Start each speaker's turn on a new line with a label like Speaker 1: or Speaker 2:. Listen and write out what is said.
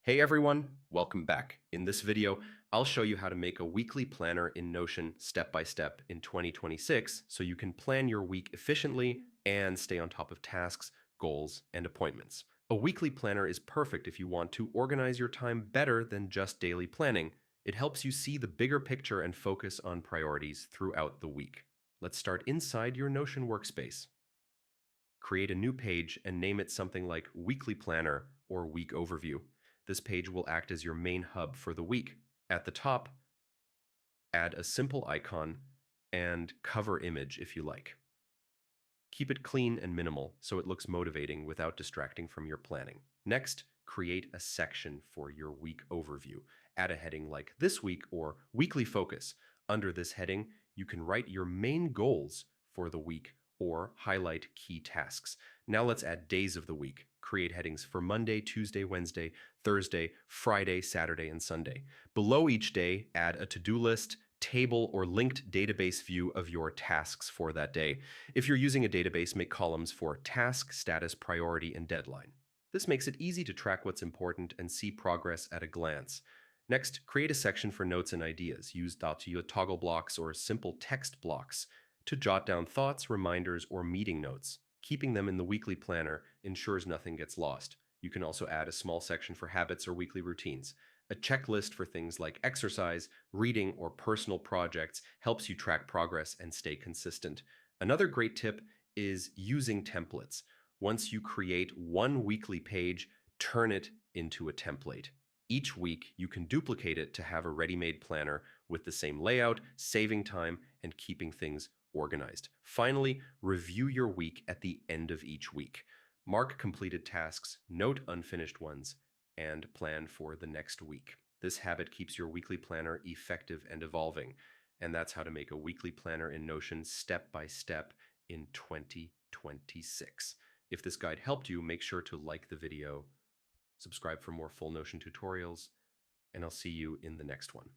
Speaker 1: Hey everyone, welcome back. In this video, I'll show you how to make a weekly planner in Notion step by step in 2026 so you can plan your week efficiently and stay on top of tasks, goals, and appointments. A weekly planner is perfect if you want to organize your time better than just daily planning. It helps you see the bigger picture and focus on priorities throughout the week. Let's start inside your Notion workspace. Create a new page and name it something like Weekly Planner or Week Overview. This page will act as your main hub for the week. At the top, add a simple icon and cover image if you like. Keep it clean and minimal so it looks motivating without distracting from your planning. Next, create a section for your week overview. Add a heading like This Week or Weekly Focus. Under this heading, you can write your main goals for the week or highlight key tasks. Now let's add days of the week. Create headings for Monday, Tuesday, Wednesday, Thursday, Friday, Saturday, and Sunday. Below each day, add a to-do list, table, or linked database view of your tasks for that day. If you're using a database, make columns for task, status, priority, and deadline. This makes it easy to track what's important and see progress at a glance. Next, create a section for notes and ideas. Use toggle blocks or simple text blocks to jot down thoughts, reminders, or meeting notes. Keeping them in the weekly planner ensures nothing gets lost. You can also add a small section for habits or weekly routines. A checklist for things like exercise, reading, or personal projects helps you track progress and stay consistent. Another great tip is using templates. Once you create one weekly page, turn it into a template. Each week, you can duplicate it to have a ready-made planner with the same layout, saving time and keeping things organized. Finally, review your week at the end of each week. Mark completed tasks, note unfinished ones, and plan for the next week. This habit keeps your weekly planner effective and evolving. And that's how to make a weekly planner in Notion step by step in 2026. If this guide helped you, make sure to like the video, subscribe for more full Notion tutorials, and I'll see you in the next one.